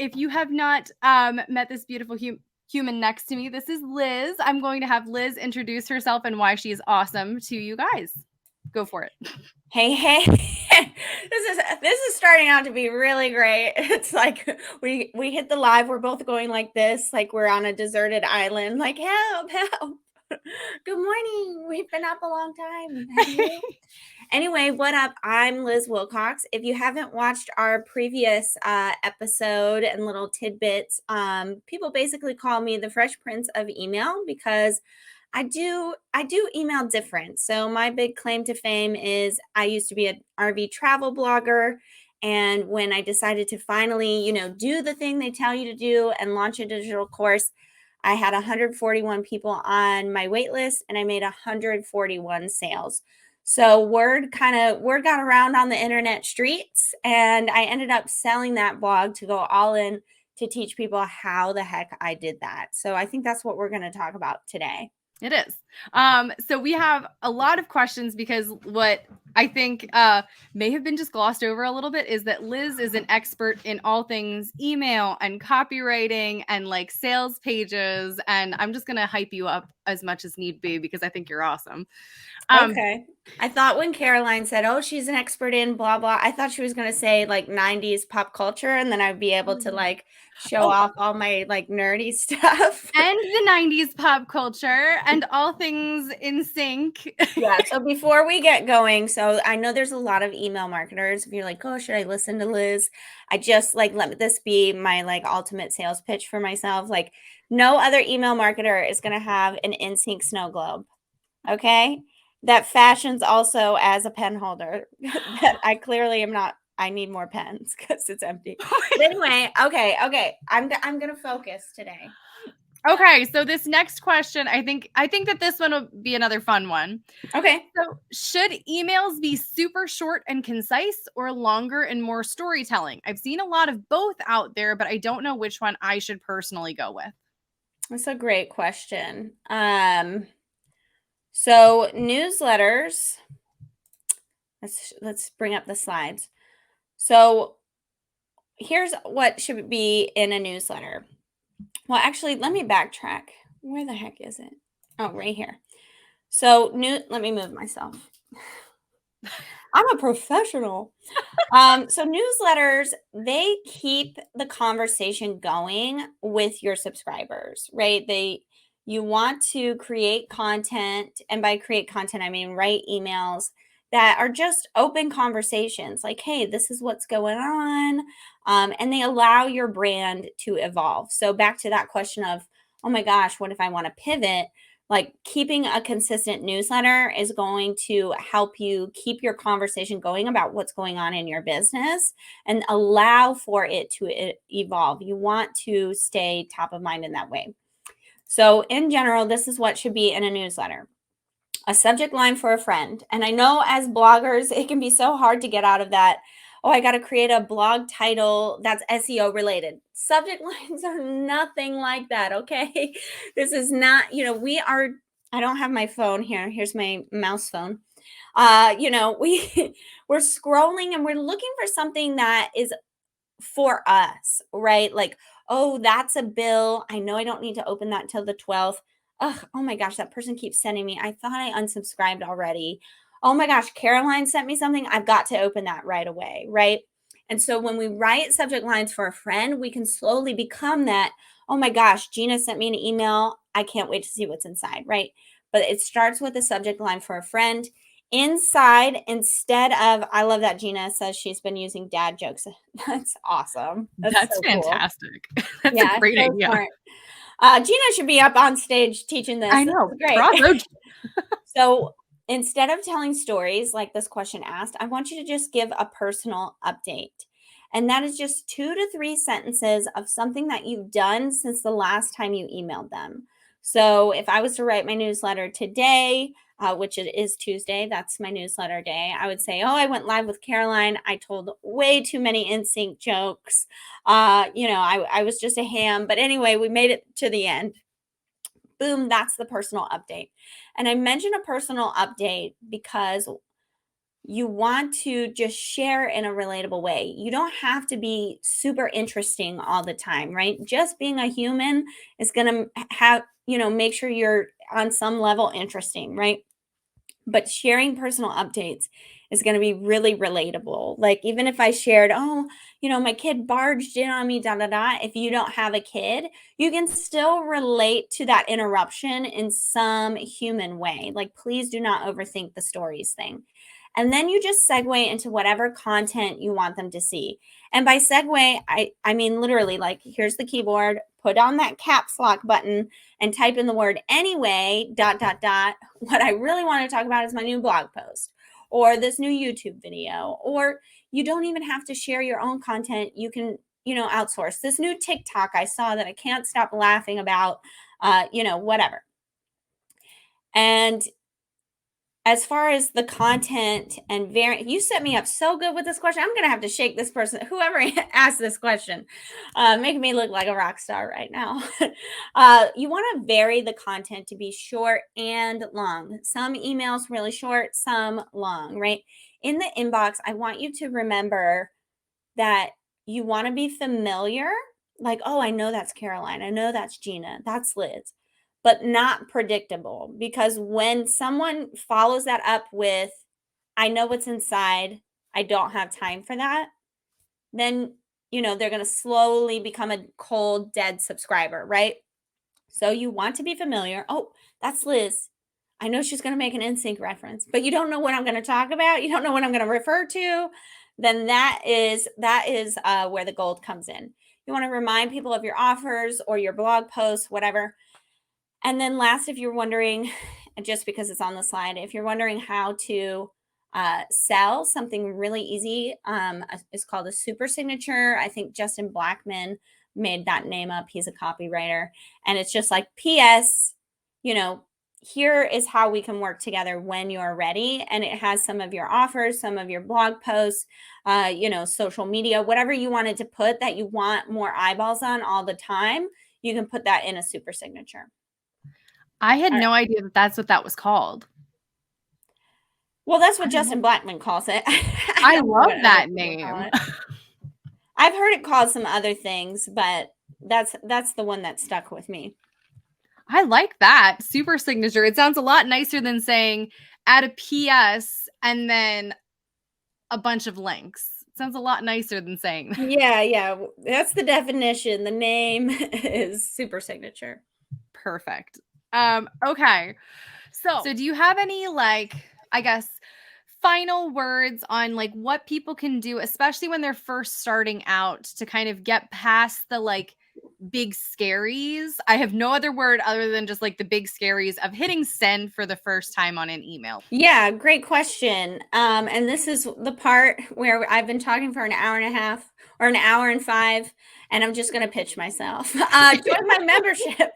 if you have not met this beautiful human next to me, this is Liz. I'm going to have Liz introduce herself and why she is awesome to you guys. Go for it. Hey. This is starting out to be really great. It's like we hit the live, we're both going like this, like we're on a deserted island, like help. Good morning. We've been up a long time. Have you? Anyway, what up? I'm Liz Wilcox. If you haven't watched our previous episode and little tidbits, people basically call me the Fresh Prince of Email because I do email different. So my big claim to fame is I used to be an RV travel blogger. And when I decided to finally, do the thing they tell you to do and launch a digital course, I had 141 people on my wait list and I made 141 sales. So word got around on the internet streets, and I ended up selling that blog to go all in to teach people how the heck I did that. So I think that's what we're going to talk about today. It is. So we have a lot of questions because what I think may have been just glossed over a little bit is that Liz is an expert in all things email and copywriting and like sales pages. And I'm just going to hype you up as much as need be because I think you're awesome. Okay. I thought when Caroline said, oh, she's an expert in blah, blah, I thought she was going to say like 90s pop culture, and then I'd be able to like show off all my like nerdy stuff. And the 90s pop culture and all things in sync. Yeah. So before we get going, so I know there's a lot of email marketers. If you're like, oh, should I listen to Liz? I just like, let this be my like ultimate sales pitch for myself. Like no other email marketer is going to have an in sync snow globe. Okay. That fashions also as a pen holder that I clearly am not. I need more pens because it's empty. But anyway, okay. I'm going to focus today. Okay, so this next question, I think that this one will be another fun one. Okay. So, should emails be super short and concise or longer and more storytelling? I've seen a lot of both out there, but I don't know which one I should personally go with. That's a great question. So newsletters, let's bring up the slides. So here's what should be in a newsletter. Well, actually, let me backtrack. Where the heck is it? Oh, right here. So let me move myself. I'm a professional. So newsletters, they keep the conversation going with your subscribers, right? You want to create content, and by create content, I mean write emails that are just open conversations like, hey, this is what's going on. And they allow your brand to evolve. So back to that question of, oh my gosh, what if I want to pivot? Like keeping a consistent newsletter is going to help you keep your conversation going about what's going on in your business and allow for it to evolve. You want to stay top of mind in that way. So in general, this is what should be in a newsletter. A subject line for a friend. And I know as bloggers, it can be so hard to get out of that. Oh, I got to create a blog title that's SEO related. Subject lines are nothing like that. Okay. This is not, I don't have my phone here. Here's my mouse phone. We're scrolling and we're looking for something that is for us, right? Like, oh, that's a bill. I know I don't need to open that till the 12th. Oh my gosh, that person keeps sending me. I thought I unsubscribed already. Oh my gosh, Caroline sent me something. I've got to open that right away, right? And so when we write subject lines for a friend, we can slowly become that. Oh my gosh, Gina sent me an email. I can't wait to see what's inside, right? But it starts with a subject line for a friend. Inside, instead of, I love that Gina says she's been using dad jokes. That's awesome. That's so fantastic. Cool. That's a great idea. Smart. Gina should be up on stage teaching this. I know. This is great. So instead of telling stories like this question asked, I want you to just give a personal update. And that is just 2 to 3 sentences of something that you've done since the last time you emailed them. So if I was to write my newsletter today, which it is Tuesday, that's my newsletter day, I would say, oh, I went live with Caroline. I told way too many in-sync jokes. I was just a ham. But anyway, we made it to the end. Boom, that's the personal update. And I mention a personal update because you want to just share in a relatable way. You don't have to be super interesting all the time, right? Just being a human is going to have, make sure you're on some level interesting, right? But sharing personal updates is going to be really relatable. Like, even if I shared, oh, my kid barged in on me, da da da. If you don't have a kid, you can still relate to that interruption in some human way. Like, please do not overthink the stories thing. And then you just segue into whatever content you want them to see. And by segue, I mean literally, like, here's the keyboard, put on that caps lock button and type in the word anyway, dot, dot, dot. What I really want to talk about is my new blog post or this new YouTube video. Or you don't even have to share your own content. You can, outsource this new TikTok I saw that I can't stop laughing about, whatever. And as far as the content and variant, you set me up so good with this question. I'm going to have to shake this person, whoever asked this question, making me look like a rock star right now. You want to vary the content to be short and long. Some emails really short, some long, right? In the inbox, I want you to remember that you want to be familiar. Like, oh, I know that's Caroline. I know that's Gina. That's Liz, but not predictable, because when someone follows that up with, I know what's inside, I don't have time for that, then, they're going to slowly become a cold, dead subscriber, right? So you want to be familiar. Oh, that's Liz. I know she's going to make an NSYNC reference, but you don't know what I'm going to talk about. You don't know what I'm going to refer to. Then that is where the gold comes in. You want to remind people of your offers or your blog posts, whatever. And then last, if you're wondering, just because it's on the slide, if you're wondering how to sell something really easy, it's called a super signature. I think Justin Blackman made that name up. He's a copywriter. And it's just like, P.S., here is how we can work together when you're ready. And it has some of your offers, some of your blog posts, social media, whatever you wanted to put that you want more eyeballs on all the time. You can put that in a super signature. I had no idea that that's what that was called. Well, that's what Justin Blackman calls it. I love that name. I've heard it called some other things, but that's the one that stuck with me. I like that. Super signature. It sounds a lot nicer than saying add a PS and then a bunch of links. It sounds a lot nicer than saying that. Yeah. That's the definition. The name is super signature. Perfect. Okay. So do you have any, I guess, final words on what people can do, especially when they're first starting out, to kind of get past the big scaries? I have no other word other than just the big scaries of hitting send for the first time on an email. Yeah, great question. And this is the part where I've been talking for an hour and a half or an hour and 5, and I'm just going to pitch myself. Join my membership.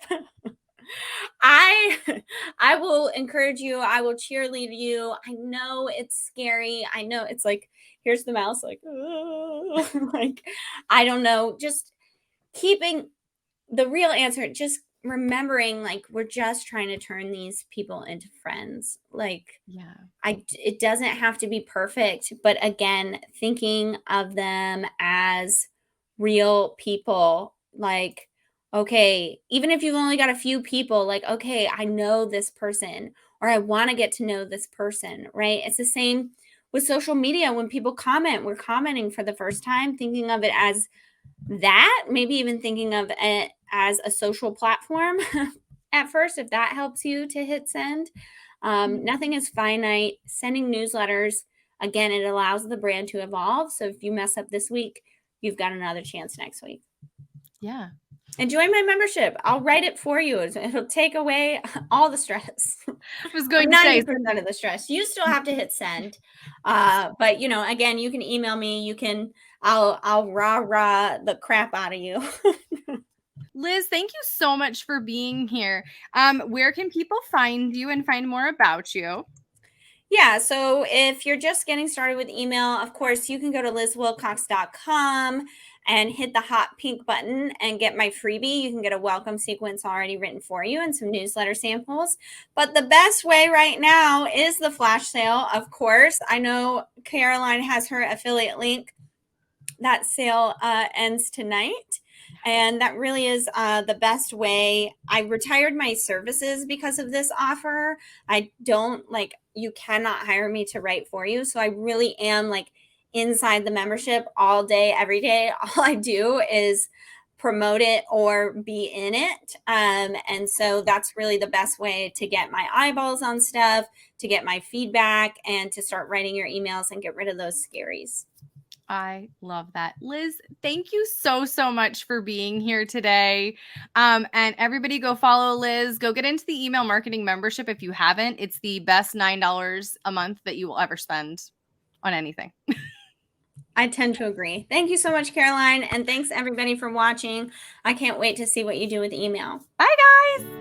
I will encourage you. I will cheerlead you. I know it's scary. I know it's like, here's the mouse, I don't know. Just keeping the real answer, just remembering, we're just trying to turn these people into friends. Yeah. It doesn't have to be perfect, but again, thinking of them as real people, okay, even if you've only got a few people, okay, I know this person, or I want to get to know this person, right? It's the same with social media. When people comment, we're commenting for the first time, thinking of it as that, maybe even thinking of it as a social platform at first, if that helps you to hit send. Nothing is finite. Sending newsletters, again, it allows the brand to evolve. So if you mess up this week, you've got another chance next week. Yeah. And join my membership. I'll write it for you. It'll take away all the stress. I was going to say 90% of the stress. You still have to hit send. But again, you can email me. I'll rah the crap out of you. Liz, thank you so much for being here. Where can people find you and find more about you? Yeah, so if you're just getting started with email, of course, you can go to lizwilcox.com and hit the hot pink button and get my freebie. You can get a welcome sequence already written for you and some newsletter samples. But the best way right now is the flash sale, of course. I know Caroline has her affiliate link. That sale ends tonight. And that really is the best way. I retired my services because of this offer. I don't like, you cannot hire me to write for you. So I really am like inside the membership all day, every day. All I do is promote it or be in it. And so that's really the best way to get my eyeballs on stuff, to get my feedback, and to start writing your emails and get rid of those scaries. I love that. Liz, thank you so much for being here today. And everybody go follow Liz. Go get into the email marketing membership if you haven't. It's the best $9 a month that you will ever spend on anything. I tend to agree. Thank you so much, Caroline. And thanks everybody for watching. I can't wait to see what you do with email. Bye, guys.